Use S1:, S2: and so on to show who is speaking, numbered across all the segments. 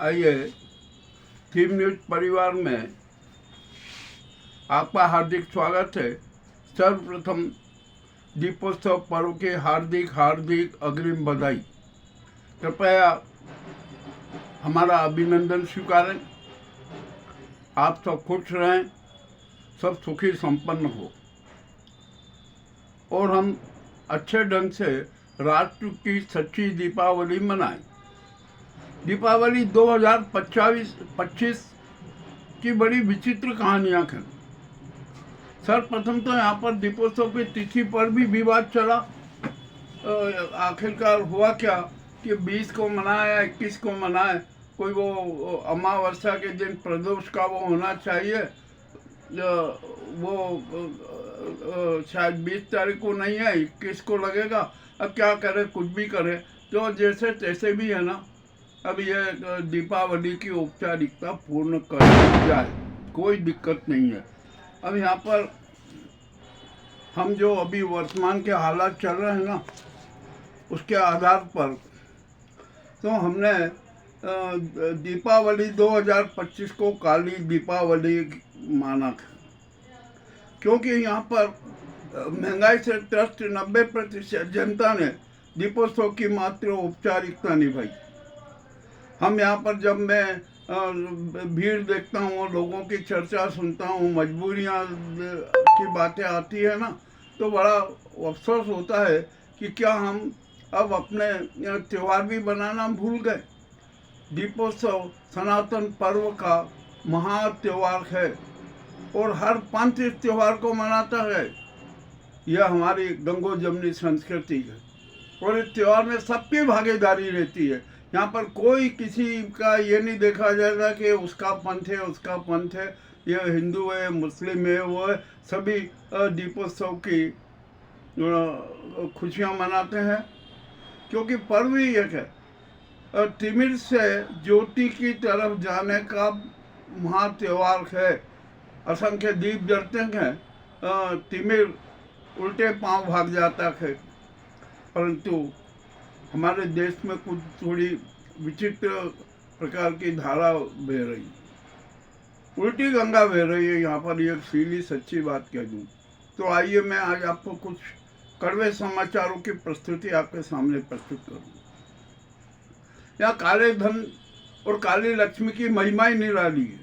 S1: आइए, theme news परिवार में आपका हार्दिक स्वागत है। सर्वप्रथम दीपोत्सव पर्व की हार्दिक हार्दिक अग्रिम बधाई। कृपया हमारा अभिनंदन स्वीकारें। आप सब खुश रहें, सब सुखी संपन्न हो और हम अच्छे ढंग से राष्ट्र की सच्ची दीपावली मनाएं। दीपावली 2025 की बड़ी विचित्र कहानियां हैं। सर्वप्रथम तो यहाँ पर दीपोत्सव की तिथि पर भी विवाद चला। आखिरकार हुआ क्या कि 20 को मनाया, 21 को मनाए। कोई वो अमावस्या के दिन प्रदोष का वो होना चाहिए, वो शायद 20 तारीख को नहीं है, 21 को लगेगा। अब क्या करे, कुछ भी करे, तो जैसे तैसे भी है ना, अब ये दीपावली की औपचारिकता पूर्ण कर जाए, कोई दिक्कत नहीं है। अब यहाँ पर हम जो अभी वर्तमान के हालात चल रहे हैं ना, उसके आधार पर तो हमने दीपावली 2025 को काली दीपावली माना था, क्योंकि यहाँ पर महंगाई से त्रस्त 90% जनता ने दीपोत्सव की मात्र औपचारिकता निभाई। हम यहाँ पर जब मैं भीड़ देखता हूँ, लोगों की चर्चा सुनता हूँ, मजबूरियाँ की बातें आती है ना, तो बड़ा अफसोस होता है कि क्या हम अब अपने त्यौहार भी बनाना भूल गए। दीपोत्सव सनातन पर्व का महा त्यौहार है और हर पंथ इस त्यौहार को मनाता है। यह हमारी गंगो जमनी संस्कृति है और इस त्यौहार में सबकी भागीदारी रहती है। यहाँ पर कोई किसी का ये नहीं देखा जाएगा कि उसका पंथ है, उसका पंथ है, ये हिंदू है, मुस्लिम है, वो है। सभी दीपोत्सव की खुशियाँ मनाते हैं, क्योंकि पर्व ही एक है। तिमिर से ज्योति की तरफ जाने का महा त्यौहार है। असंख्य दीप जलते हैं, तिमिर उल्टे पांव भाग जाता है। परंतु हमारे देश में कुछ थोड़ी विचित्र प्रकार की धारा बह रही, उल्टी गंगा बह रही है। यहाँ पर एक सीधी सच्ची बात कह दूँ तो आइए मैं आज आपको कुछ कड़वे समाचारों की प्रस्तुति आपके सामने प्रस्तुत करूँ। यहाँ काले धन और काली लक्ष्मी की महिमा ही निराली है।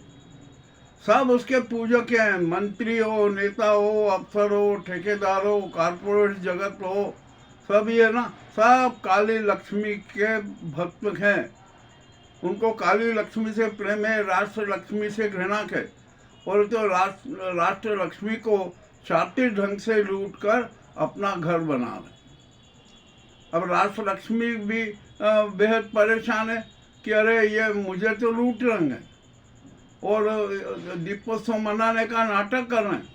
S1: सब उसके पूजक हैं, मंत्री हो, नेता हो, अफसर हो, ठेकेदार हो, कारपोरेट जगत हो, सब ये ना, सब काली लक्ष्मी के भक्त हैं। उनको काली लक्ष्मी से प्रेम है, राष्ट्र लक्ष्मी से घृणा है, और तो राष्ट्र लक्ष्मी को शातिर ढंग से लूटकर अपना घर बना रहे। अब राष्ट्र लक्ष्मी भी बेहद परेशान है कि अरे ये मुझे तो लूट रहे हैं और दीपोत्सव मनाने का नाटक कर रहे हैं।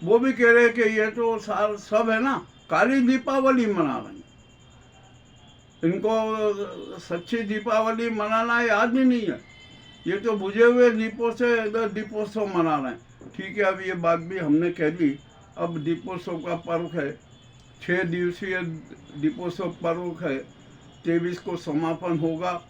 S1: वो भी कह रहे हैं कि ये तो सब है ना, काली दीपावली मना रहे हैं। इनको सच्ची दीपावली मनाना याद ही नहीं है। ये तो बुझे हुए दीपों से दीपोत्सव मना रहे हैं। ठीक है, अब ये बात भी हमने कह दी। अब दीपोत्सव का पर्व है, 6 दिवसीय दीपोत्सव पर्व है। 23 को समापन होगा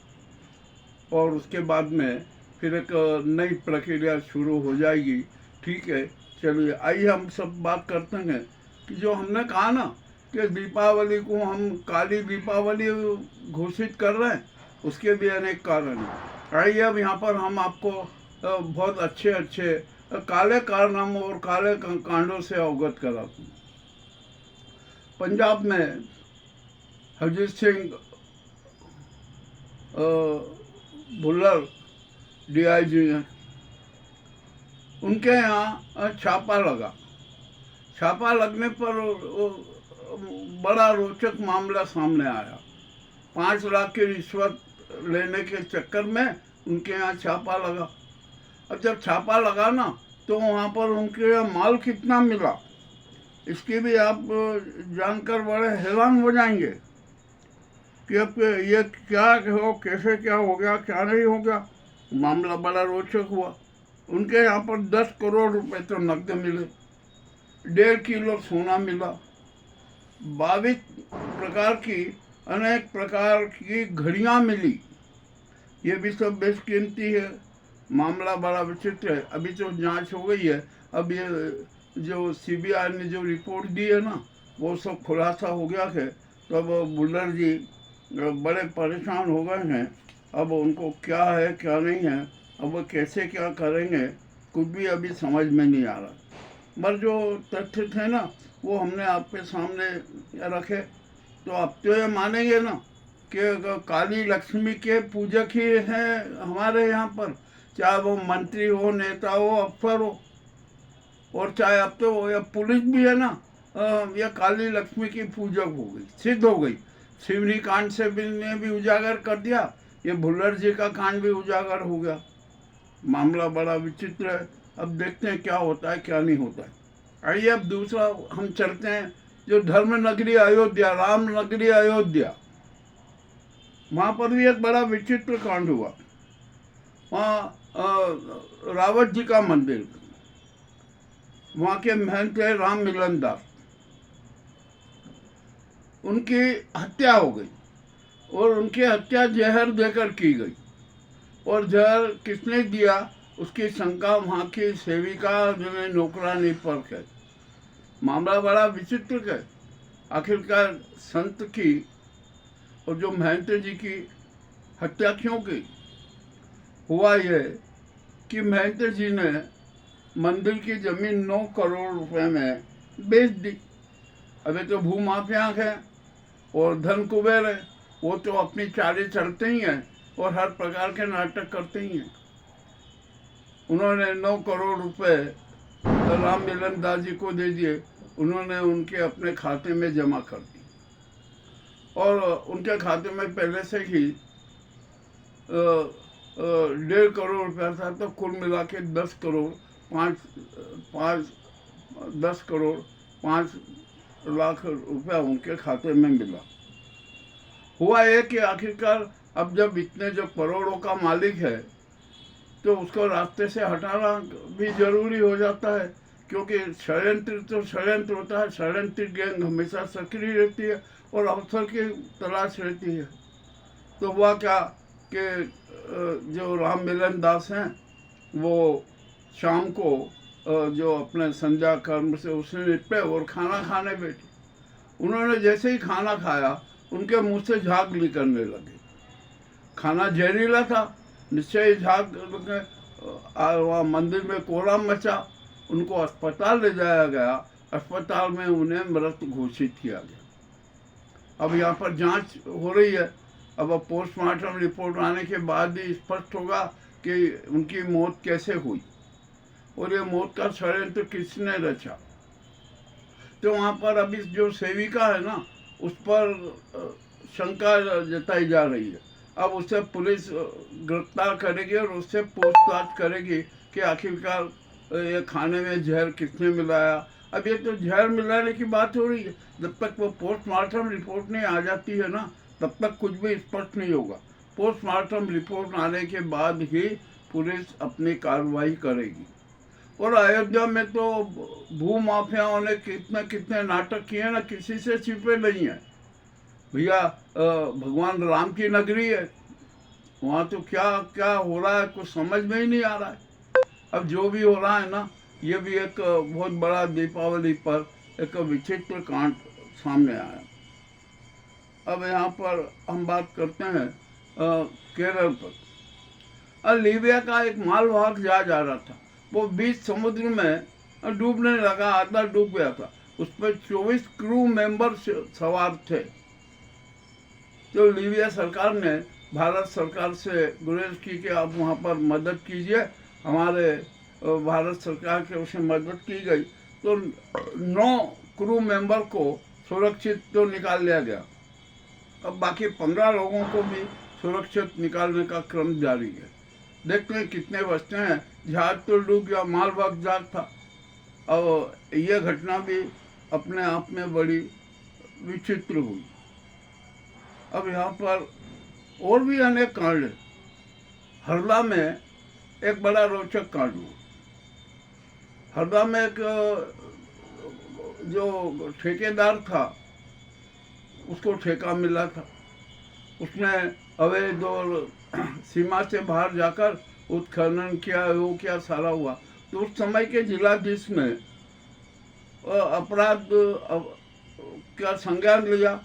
S1: और उसके बाद में फिर एक नई प्रक्रिया शुरू हो जाएगी। ठीक है, चलिए आइए हम सब बात करते हैं कि जो हमने कहा ना कि दीपावली को हम काली दीपावली घोषित कर रहे हैं, उसके भी अनेक कारण हैं। आइए अब यहाँ पर हम आपको बहुत अच्छे अच्छे काले कारनामों और काले कांडों से अवगत कराते हैं। पंजाब में हरजीत सिंह भुल्लर DIG हैं, उनके यहाँ छापा लगा। छापा लगने पर बड़ा रोचक मामला सामने आया। 5 लाख की रिश्वत लेने के चक्कर में उनके यहाँ छापा लगा। अब जब छापा लगा ना, तो वहाँ पर उनके यहाँ माल कितना मिला, इसकी भी आप जानकर बड़े हैरान हो जाएंगे कि अब ये क्या हो, कैसे क्या हो गया, क्या नहीं हो गया। मामला बड़ा रोचक हुआ। उनके यहाँ पर 10 करोड़ रुपए तो नकद मिले, 1.5 किलो सोना मिला, 22 प्रकार की अनेक प्रकार की घड़ियाँ मिली, ये भी सब बेशकीमती है। मामला बड़ा विचित्र है। अभी तो जांच हो गई है, अब ये जो सीबीआई ने जो रिपोर्ट दी है ना, वो सब खुलासा हो गया है। तो अब बुल्लर जी बड़े परेशान हो गए हैं। अब उनको क्या है क्या नहीं है, अब वो कैसे क्या करेंगे, कुछ भी अभी समझ में नहीं आ रहा। पर जो तथ्य थे ना, वो हमने आपके सामने रखे। तो आप तो ये मानेंगे ना कि काली लक्ष्मी के पूजक ही हैं हमारे यहाँ पर, चाहे वो मंत्री हो, नेता हो, अफसर हो, और चाहे अब तो वो पुलिस भी है ना, यह काली लक्ष्मी की पूजक हो गई, सिद्ध हो गई। सिवनी कांड से भी ने भी उजागर कर दिया, ये भुल्लर जी का कांड भी उजागर हो गया। मामला बड़ा विचित्र है। अब देखते हैं क्या होता है क्या नहीं होता है। आइए अब दूसरा हम चलते हैं, जो धर्म नगरी अयोध्या, राम नगरी अयोध्या, वहाँ पर भी एक बड़ा विचित्र कांड हुआ। वहाँ रावत जी का मंदिर, वहाँ के महंत है राम मिलन दास, उनकी हत्या हो गई और उनकी हत्या जहर देकर की गई। और जहर किसने दिया उसकी शंका वहाँ की सेविका जिन्हें नौकरानी पर है। मामला बड़ा विचित्र है। आखिरकार संत की और जो महंत जी की हत्या क्यों की? हुआ यह कि महंत जी ने मंदिर की जमीन 9 करोड़ रुपए में बेच दी। अभी तो भूमाफिया है और धन कुबेर है, वो तो अपनी चालें चलते ही हैं और हर प्रकार के नाटक करते ही हैं। उन्होंने 9 करोड़ रुपए राम मिलन दास जी को दे दिए, उन्होंने उनके अपने खाते में जमा कर दी। और उनके खाते में पहले से ही 1.5 करोड़ रुपया था, तो कुल मिला के 10 करोड़ 5 लाख रुपया उनके खाते में मिला। हुआ ये कि आखिरकार अब जब इतने जो करोड़ों का मालिक है, तो उसको रास्ते से हटाना भी जरूरी हो जाता है, क्योंकि षड्यंत्र तो षड्यंत्र होता है। षड्यंत्र गैंग हमेशा सक्रिय रहती है और अवसर की तलाश रहती है। तो हुआ क्या कि जो राम मिलन दास हैं, वो शाम को जो अपने संध्या कर्म से उसने निपटे और खाना खाने बैठे। उन्होंने जैसे ही खाना खाया, उनके मुंह से झाग निकलने लगे। खाना जहरीला था, निश्चय ही झाग। वहाँ मंदिर में कोहराम मचा, उनको अस्पताल ले जाया गया। अस्पताल में उन्हें मृत घोषित किया गया। अब यहाँ पर जांच हो रही है। अब पोस्टमार्टम रिपोर्ट आने के बाद ही स्पष्ट होगा कि उनकी मौत कैसे हुई और ये मौत का षड्यंत्र किसने रचा। तो वहाँ पर अभी जो सेविका है ना, उस पर शंका जताई जा रही है। अब उसे पुलिस गिरफ्तार करेगी और उससे पूछताछ करेगी कि आखिरकार ये खाने में जहर किसने मिलाया। अब ये तो जहर मिलाने की बात हो रही है, जब तक वो पोस्टमार्टम रिपोर्ट नहीं आ जाती है ना, तब तक कुछ भी स्पष्ट नहीं होगा। पोस्टमार्टम रिपोर्ट आने के बाद ही पुलिस अपनी कार्रवाई करेगी। और अयोध्या में तो भूमाफियाओं ने कितने कितने नाटक किए ना, किसी से छिपे नहीं है भैया। भगवान राम की नगरी है, वहाँ तो क्या क्या हो रहा है कुछ समझ में ही नहीं आ रहा है। अब जो भी हो रहा है ना, ये भी एक बहुत बड़ा दीपावली पर एक विचित्र कांड सामने आया। अब यहाँ पर हम बात करते हैं केरल पर। लीबिया का एक मालवाहक जहाज आ रहा था, वो बीच समुद्र में डूबने लगा, आधा डूब गया था। उस पर 24 क्रू मेंबर सवार थे। तो लीबिया सरकार ने भारत सरकार से गुरेज की कि आप वहाँ पर मदद कीजिए। हमारे भारत सरकार के उसे मदद की गई, तो 9 क्रू मेंबर को सुरक्षित तो निकाल लिया गया। अब बाकी 15 लोगों को भी सुरक्षित निकालने का क्रम जारी है। देखते हैं कितने बचते हैं। जहाज तो डूब गया, मालवाहक जहाज था। और यह घटना भी अपने आप में बड़ी विचित्र हुई। अब यहाँ पर और भी अनेक कांड है। हरदा में एक बड़ा रोचक कांड हुआ। हरदा में एक जो ठेकेदार था, उसको ठेका मिला था। उसने अवैध और सीमा से बाहर जाकर उत्खनन किया, वो क्या सारा हुआ। तो उस समय के जिलाधीश ने अपराध का संज्ञान लिया,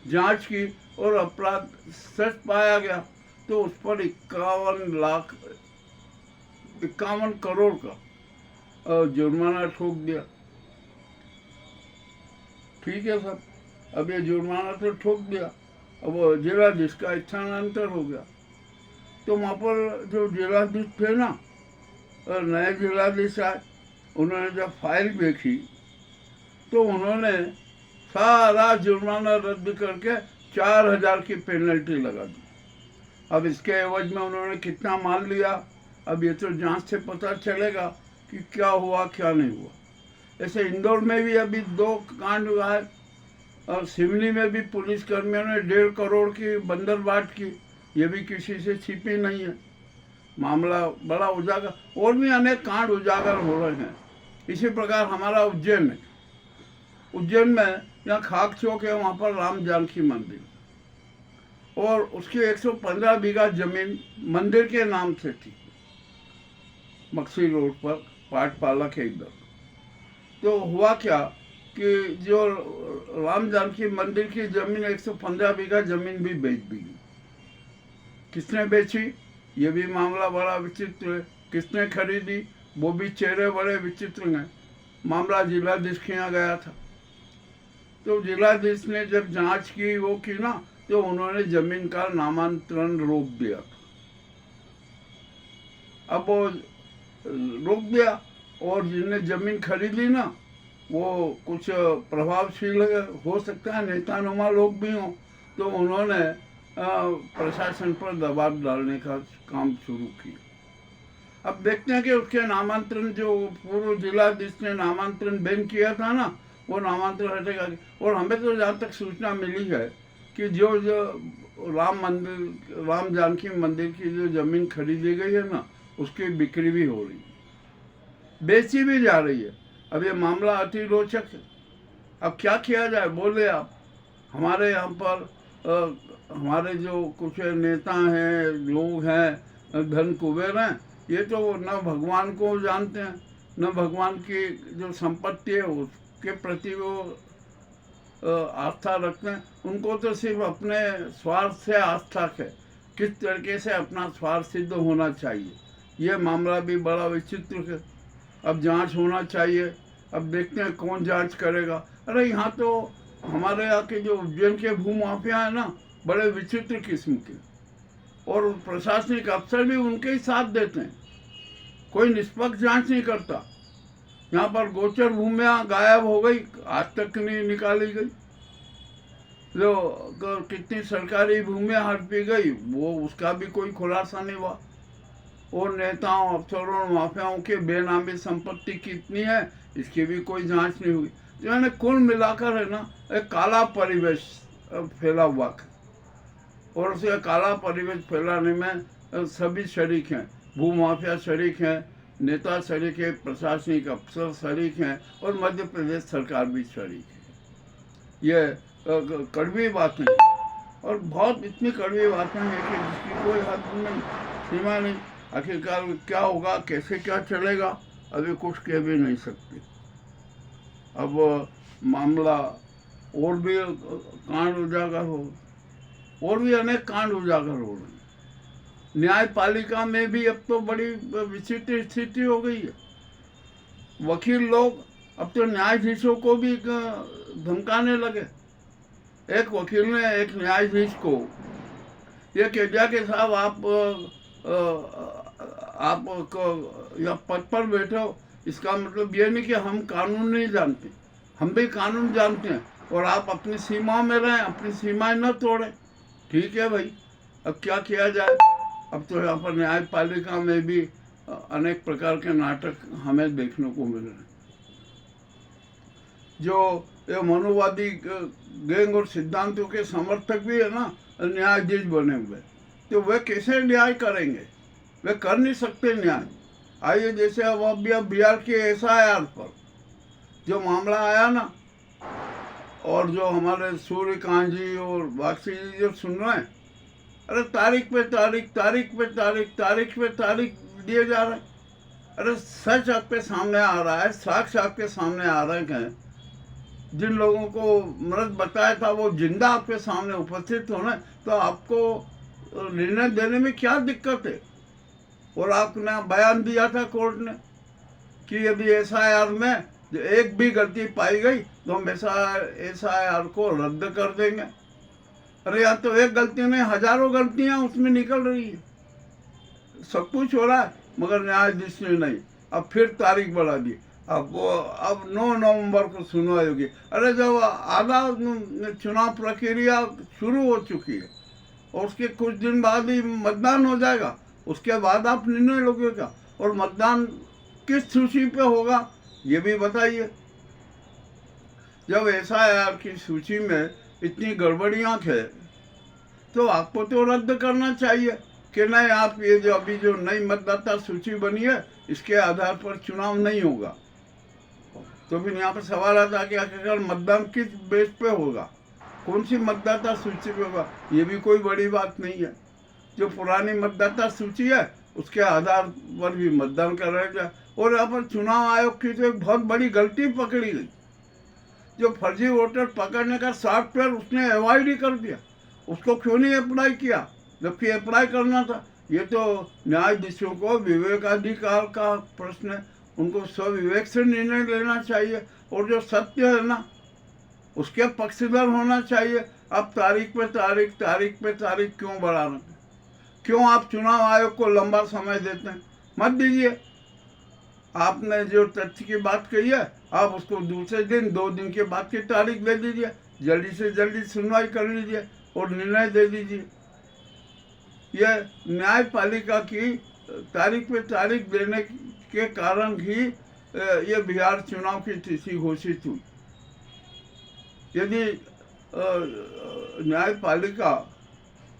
S1: जांच की और अपराध सच पाया गया, तो उस पर 51 करोड़ का जुर्माना ठोक दिया। ठीक है सर, अब ये जुर्माना तो ठोक दिया, अब जिलाधीश का स्थानांतर हो गया। तो वहाँ पर जो जिलाधीश थे ना, नए जिलाधीश आए, उन्होंने जब फाइल देखी तो उन्होंने सारा जुर्माना रद्द करके 4000 की पेनल्टी लगा दी। अब इसके एवज में उन्होंने कितना माल लिया, अब ये तो जांच से पता चलेगा कि क्या हुआ क्या नहीं हुआ। ऐसे इंदौर में भी अभी 2 कांड हुआ है, और सिवनी में भी पुलिस कर्मियों ने 1.5 करोड़ की बंदरबाट की, ये भी किसी से छिपी नहीं है। मामला बड़ा उजागर, और भी अनेक कांड उजागर हो रहे हैं। इसी प्रकार हमारा उज्जैन में यहाँ खाक चौक है, वहाँ पर राम जानकी मंदिर, और उसकी 115 बीघा जमीन मंदिर के नाम से थी, मक्सी रोड पर पाठपाला के इधर। तो हुआ क्या कि जो राम जानकी मंदिर की जमीन 115 बीघा जमीन भी बेच दी। किसने बेची, ये भी मामला बड़ा विचित्र है। किसने खरीदी, वो भी चेहरे बड़े विचित्र हैं। मामला जिलाधीश के यहाँ गया था, तो जिलाधीश ने जब जांच की, वो की ना, तो उन्होंने जमीन का नामांतरण रोक दिया। अब वो रोक दिया, और जिनने जमीन खरीदी ना, वो कुछ प्रभावशील हो सकता है, नेतानुमा लोग भी हों, तो उन्होंने प्रशासन पर दबाव डालने का काम शुरू किया। अब देखते हैं कि उसके नामांतरण, जो पूर्व जिलाधीश ने नामांतरण बैन किया था ना, वो नामांतरण हटेगा। और हमें तो जहाँ तक सूचना मिली है कि जो राम जानकी मंदिर की जो जमीन खरीदी गई है ना, उसकी बिक्री भी हो रही है, बेची भी जा रही है। अब ये मामला अति रोचक है। अब क्या किया जाए, बोले आप। हमारे यहाँ पर हमारे जो कुछ नेता हैं, लोग हैं, धन कुबेर हैं, ये तो न भगवान को जानते हैं, न भगवान की जो संपत्ति है उसके प्रति वो आस्था रखते हैं। उनको तो सिर्फ अपने स्वार्थ से आस्था है, किस तरीके से अपना स्वार्थ सिद्ध होना चाहिए। ये मामला भी बड़ा विचित्र है। अब जांच होना चाहिए, अब देखते हैं कौन जांच करेगा। अरे यहाँ तो हमारे यहाँ के जो उज्जैन के भूमाफिया है ना, बड़े विचित्र किस्म के, और प्रशासनिक अफसर भी उनके ही साथ देते हैं, कोई निष्पक्ष जांच नहीं करता। यहाँ पर गोचर भूमियाँ गायब हो गई, आज तक नहीं निकाली गई। जो कितनी सरकारी भूमियाँ हड़पी गई, वो उसका भी कोई खुलासा नहीं हुआ। और नेताओं, अफसरों, माफियाओं के बेनामी संपत्ति कितनी है, इसकी भी कोई जांच नहीं हुई। तो यानी कुल मिलाकर है ना, एक काला परिवेश फैला हुआ है, और उसे काला परिवेश फैलाने में सभी शरीक हैं। भूमाफिया शरीक हैं, नेता शरीक है, प्रशासनिक अफसर शरीक हैं, और मध्य प्रदेश सरकार भी शरीक है। ये कड़वी बातें, और बहुत इतनी कड़वी बातें हैं कि जिसकी कोई हद नहीं, सीमा नहीं। आखिरकार क्या होगा, कैसे क्या चलेगा, अभी कुछ कह भी नहीं सकते। अब मामला और भी कांड उजागर हो, और भी अनेक कांड उजागर हो रहे हैं। न्यायपालिका में भी अब तो बड़ी विचित्र स्थिति हो गई है। वकील लोग अब तो न्यायाधीशों को भी धमकाने लगे। एक वकील ने एक न्यायाधीश को ये कह दिया कि साहब आप या पद पर बैठे हो, इसका मतलब ये नहीं कि हम कानून नहीं जानते, हम भी कानून जानते हैं, और आप अपनी सीमा में रहें, अपनी सीमाएं न तोड़ें। ठीक है भाई, अब क्या किया जाए। अब तो यहाँ पर न्यायपालिका में भी अनेक प्रकार के नाटक हमें देखने को मिल रहे हैं। जो ये मनोवादी गैंग और सिद्धांतों के समर्थक भी है ना, न्यायाधीश बने हुए, तो वे कैसे न्याय करेंगे, वे कर नहीं सकते न्याय। आइए, जैसे अब बिहार के SIR पर जो मामला आया ना, और जो हमारे सूर्यकांत जी और बाक्षी जी जो सुन रहे हैं, अरे तारीख पे तारीख, तारीख पे तारीख, तारीख पे तारीख दिए जा रहे हैं। अरे सच आपके सामने आ रहा है, साक्ष्य आपके सामने आ रहे हैं। जिन लोगों को मृत बताया था वो जिंदा आपके सामने उपस्थित होना, तो आपको निर्णय देने में क्या दिक्कत है? और आपने बयान दिया था कोर्ट ने कि यदि एसआईआर में एक भी गलती पाई गई तो हम एसआईआर को रद्द कर देंगे। अरे यार, तो एक गलती नहीं, हजारों गलतियां उसमें निकल रही है। सब कुछ हो रहा है मगर न्यायाधीश ने नहीं। अब फिर तारीख बढ़ा दी। अब 9 नवंबर को सुनवाई होगी। अरे जब आधा चुनाव प्रक्रिया शुरू हो चुकी है और उसके कुछ दिन बाद ही मतदान हो जाएगा, उसके बाद आप निर्णय लोगेगा। और मतदान किस सूची पे होगा ये भी बताइए। जब एसआईआर की सूची में इतनी गड़बड़ियां है तो आपको तो रद्द करना चाहिए कि नहीं, आप ये जो अभी जो नई मतदाता सूची बनी है इसके आधार पर चुनाव नहीं होगा। तो फिर यहाँ पर सवाल आता है कि आखिरकार मतदान किस बेस पे होगा, कौन सी मतदाता सूची पे होगा? ये भी कोई बड़ी बात नहीं है। जो पुरानी मतदाता सूची है उसके आधार पर भी मतदान कराया जाए। और यहाँ पर चुनाव आयोग की तो एक बहुत बड़ी गलती पकड़ी गई। जो फर्जी वोटर पकड़ने का सॉफ्टवेयर उसने अवॉइड ही कर दिया। उसको क्यों नहीं अप्लाई किया जबकि अप्लाई करना था? ये तो न्यायाधीशों को विवेकाधिकार का प्रश्न है। उनको स्वविवेक से निर्णय लेना चाहिए और जो सत्य है ना उसके पक्षधर होना चाहिए। आप तारीख पे तारीख, तारीख पे तारीख क्यों बढ़ा रहे हैं? क्यों आप चुनाव आयोग को लंबा समय देते हैं? मत दीजिए। आपने जो तथ्य की बात कही है आप उसको दूसरे दिन, 2 दिन के बाद की तारीख दे दीजिए। जल्दी से जल्दी सुनवाई कर लीजिए और निर्णय दे दीजिए। यह न्यायपालिका की तारीख पे तारीख देने के कारण ही ये बिहार चुनाव की तिथि घोषित हुई। यदि न्यायपालिका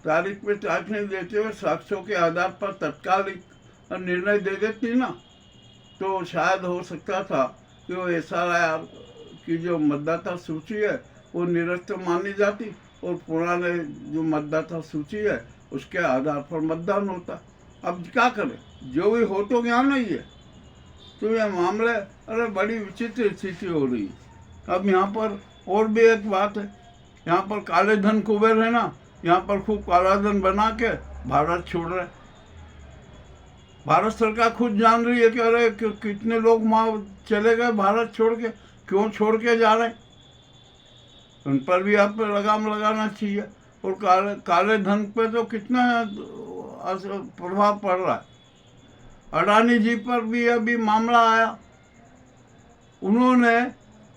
S1: तारीख पे तारीख नहीं देते हुए साक्ष्यों के आधार पर तत्काल निर्णय दे देती ना, तो शायद हो सकता था कि वो एसआईआर की जो मतदाता सूची है वो निरस्त मानी जाती और पुराने जो मतदाता सूची है उसके आधार पर मतदान होता। अब क्या करें, जो भी हो तो क्या नहीं है। तो ये मामले, अरे बड़ी विचित्र स्थिति हो रही है। अब यहाँ पर और भी एक बात है, यहाँ पर काले धन कुबेर है ना, यहाँ पर खूब काला धन बना के भारत छोड़ रहे। भारत सरकार खुद जान रही है कि अरे कितने लोग वहाँ चले गए भारत छोड़ के, क्यों छोड़ के जा रहे, उन पर भी आप लगाम लगाना चाहिए। और काले धन पे तो कितना प्रभाव पड़ रहा है। अडानी जी पर भी अभी मामला आया, उन्होंने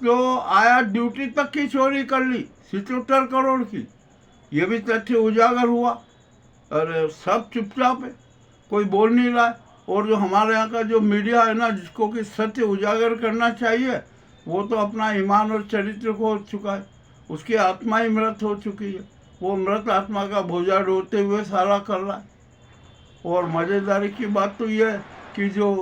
S1: तो आया ड्यूटी तक की चोरी कर ली 77 करोड़ की। ये भी तथ्य उजागर हुआ। अरे सब चुपचाप है, कोई बोल नहीं रहा है। और जो हमारे यहाँ का जो मीडिया है ना, जिसको कि सत्य उजागर करना चाहिए, वो तो अपना ईमान और चरित्र खो चुका है। उसकी आत्मा ही मृत हो चुकी है। वो मृत आत्मा का बोझा ढोते हुए सारा कर रहा है। और मज़ेदारी की बात तो ये है कि जो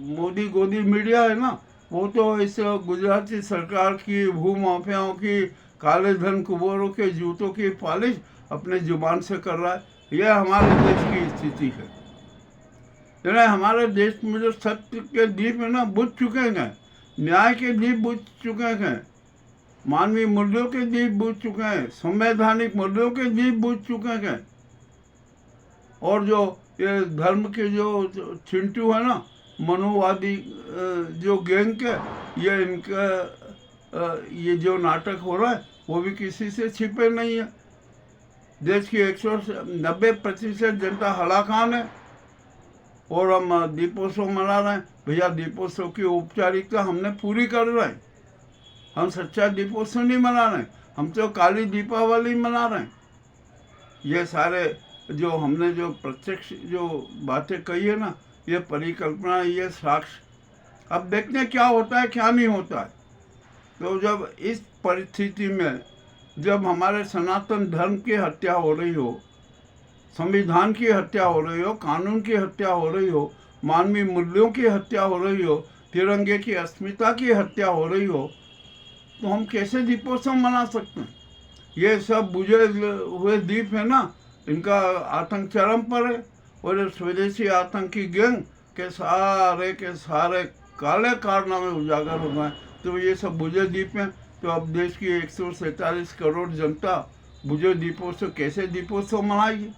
S1: मोदी गोदी मीडिया है ना, वो तो इस गुजराती सरकार की भूमाफियाओं की, काले धन कुबेरों के जूतों की पॉलिश अपने जुबान से कर रहा है। यह हमारे देश की स्थिति है। यानी हमारे देश में जो सत्य के दीप है ना बुझ चुके हैं, न्याय के दीप बुझ चुके हैं, मानवीय मूल्यों के दीप बुझ चुके हैं, संवैधानिक मूल्यों के दीप बुझ चुके हैं। और जो ये धर्म के जो चिंटू है ना, मनोवादी जो गैंग के, ये इनका ये जो नाटक हो रहा है वो भी किसी से छिपे नहीं है। देश की 190% जनता हलाकान है और हम दीपोत्सव मना रहे हैं। भैया, दीपोत्सव की औपचारिकता हमने पूरी कर रहे हैं। हम सच्चा दीपोत्सव नहीं मना रहे हैं, हम तो काली दीपावली मना रहे हैं। ये सारे जो हमने जो प्रत्यक्ष जो बातें कही है ना, ये परिकल्पना, ये साक्ष्य। अब देखते हैं क्या होता है क्या नहीं होता है। तो जब इस परिस्थिति में जब हमारे सनातन धर्म की हत्या हो रही हो, संविधान की हत्या हो रही हो, कानून की हत्या हो रही हो, मानवीय मूल्यों की हत्या हो रही हो, तिरंगे की अस्मिता की हत्या हो रही हो, तो हम कैसे दीपोत्सव मना सकते हैं? ये सब बुझे हुए दीप है ना, इनका आतंक चरम पर है। और ये स्वदेशी आतंकी गैंग के सारे काले कारनामे उजागर हो गए। तो ये सब भुजे द्वीप में, तो अब देश की 147 करोड़ जनता भुजे द्वीपों से कैसे दीपोत्सव मनाएगी?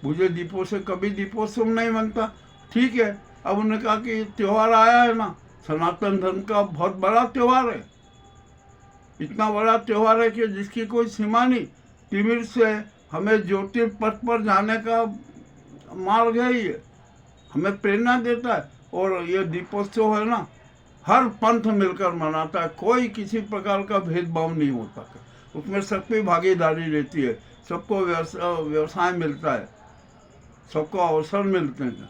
S1: भुजे द्वीपों से कभी दीपोत्सव नहीं बनता। ठीक है, अब उन्होंने कहा कि त्यौहार आया है ना, सनातन धर्म का बहुत बड़ा त्यौहार है, इतना बड़ा त्यौहार है कि जिसकी कोई सीमा नहीं। तिमिर से हमें ज्योतिर्पथ पर जाने का मार्ग है, ये हमें प्रेरणा देता है। और ये दीपोत्सव है ना, हर पंथ मिलकर मनाता है, कोई किसी प्रकार का भेदभाव नहीं होता, उसमें सबकी भागीदारी रहती है, सबको व्यवसाय मिलता है, सबको अवसर मिलते हैं।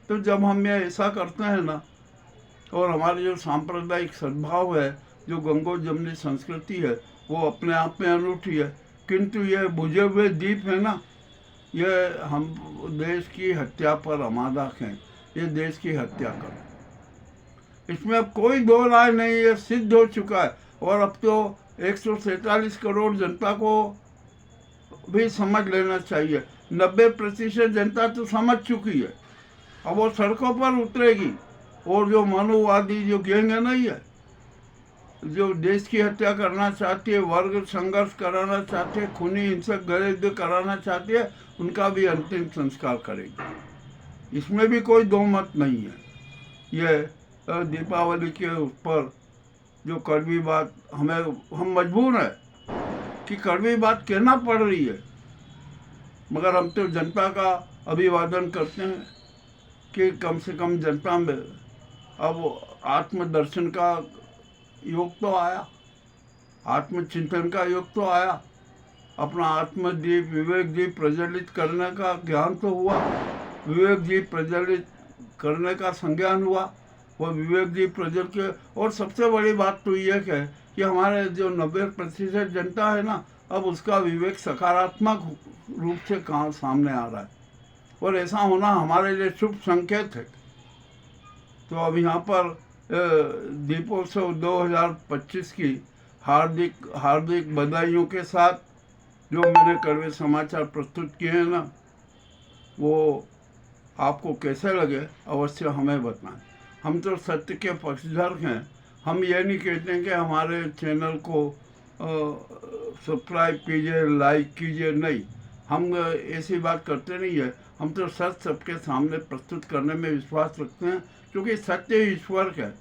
S1: तो जब हम ये ऐसा करते हैं ना, और हमारी जो सांप्रदायिक सद्भाव है, जो गंगो जमनी संस्कृति है, वो अपने आप में अनूठी है। किंतु ये बुझे हुए द्वीप है ना, ये हम देश की हत्या पर आमादक हैं, ये देश की हत्या कर, इसमें अब कोई दो राय नहीं, ये सिद्ध हो चुका है। और अब तो 147 करोड़ जनता को भी समझ लेना चाहिए। 90% जनता तो समझ चुकी है, अब वो सड़कों पर उतरेगी। और जो मानववादी जो गैंग है ना, ये जो देश की हत्या करना चाहती है, वर्ग संघर्ष कराना चाहते हैं, खूनी हिंसक गृह कराना चाहती है, उनका भी अंतिम संस्कार करेगी, इसमें भी कोई दो मत नहीं है। ये दीपावली के ऊपर जो कड़वी बात हम मजबूर हैं कि कड़वी बात कहना पड़ रही है, मगर हम तो जनता का अभिवादन करते हैं कि कम से कम जनता में अब आत्मदर्शन का योग तो आया, आत्मचिंतन का योग तो आया, अपना आत्मदीप विवेक दीप प्रज्वलित करने का ज्ञान तो हुआ, विवेक दीप प्रज्वलित करने का संज्ञान हुआ, वो विवेक दीप प्रज्वलित के। और सबसे बड़ी बात तो ये है कि हमारे जो 90% जनता है ना, अब उसका विवेक सकारात्मक रूप से कहाँ सामने आ रहा है, और ऐसा होना हमारे लिए शुभ संकेत है। तो अब यहाँ पर दीपोत्सव 2025 की हार्दिक बधाइयों के साथ जो मैंने कड़वे समाचार प्रस्तुत किए हैं ना, वो आपको कैसे लगे अवश्य हमें बताएं। हम तो सत्य के पक्षधर हैं, हम ये नहीं कहते हैं कि हमारे चैनल को सब्सक्राइब कीजिए, लाइक कीजिए, नहीं, हम ऐसी बात करते नहीं है। हम तो सत्य सबके सामने प्रस्तुत करने में विश्वास रखते हैं, क्योंकि सत्य ईश्वर है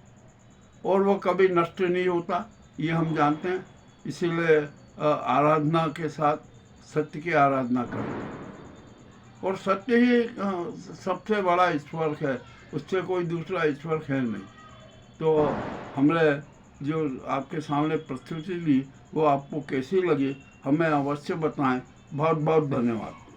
S1: और वो कभी नष्ट नहीं होता, ये हम जानते हैं। इसीलिए आराधना के साथ सत्य की आराधना करते हैं, और सत्य ही सबसे बड़ा ईश्वर है, उससे कोई दूसरा ईश्वर है नहीं। तो हमने जो आपके सामने प्रस्तुति दी वो आपको कैसी लगी हमें अवश्य बताएं। बहुत बहुत धन्यवाद।